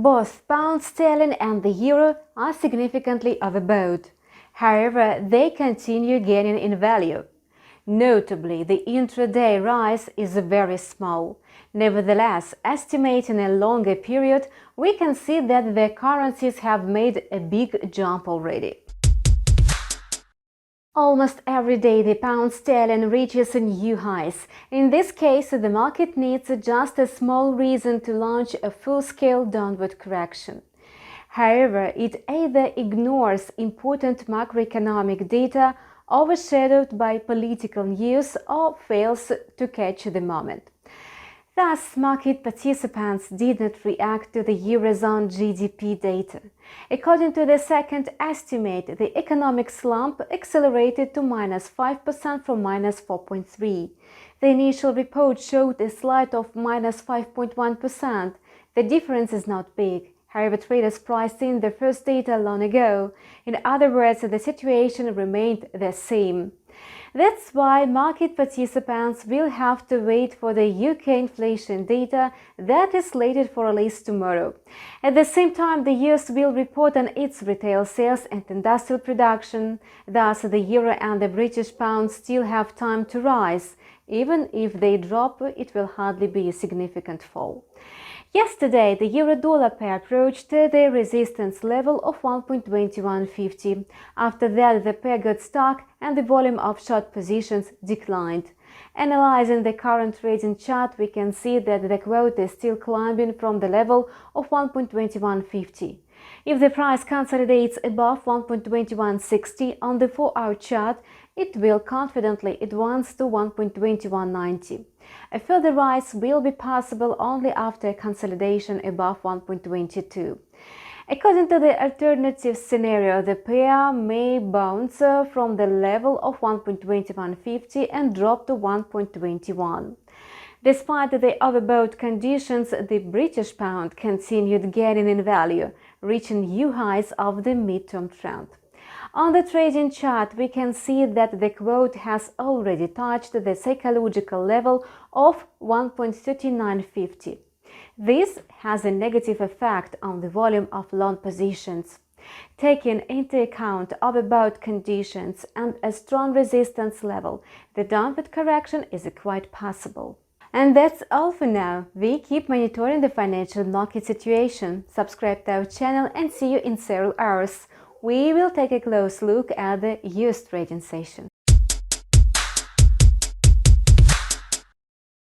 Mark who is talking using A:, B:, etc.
A: Both pound sterling and the euro are significantly overbought. However, they continue gaining in value. Notably, the intraday rise is very small. Nevertheless, estimating a longer period, we can see that the currencies have made a big jump already. Almost every day the pound sterling reaches new highs. In this case, the market needs just a small reason to launch a full-scale downward correction. However, it either ignores important macroeconomic data overshadowed by political news or fails to catch the moment. Thus, market participants did not react to the Eurozone GDP data. According to the second estimate, the economic slump accelerated to -5% from -4.3%. The initial report showed a slide of -5.1%. The difference is not big. However, traders priced in the first data long ago. In other words, the situation remained the same. That's why market participants will have to wait for the UK inflation data that is slated for release tomorrow. At the same time, the US will report on its retail sales and industrial production. Thus, the euro and the British pound still have time to rise. Even if they drop, it will hardly be a significant fall. Yesterday, the euro-dollar pair approached the resistance level of 1.2150. After that, the pair got stuck and the volume of short positions declined. Analyzing the current trading chart, we can see that the quote is still climbing from the level of 1.2150. If the price consolidates above 1.2160 on the 4-hour chart, it will confidently advance to 1.2190. A further rise will be possible only after consolidation above 1.22. According to the alternative scenario, the pair may bounce from the level of 1.2150 and drop to 1.21. Despite the overbought conditions, the British pound continued gaining in value, reaching new highs of the midterm trend. On the trading chart, we can see that the quote has already touched the psychological level of 1.3950. This has a negative effect on the volume of long positions. Taking into account overbought conditions and a strong resistance level, the downward correction is quite possible. And that's all for now. We keep monitoring the financial market situation. Subscribe to our channel and see you in several hours. We will take a close look at the US trading session.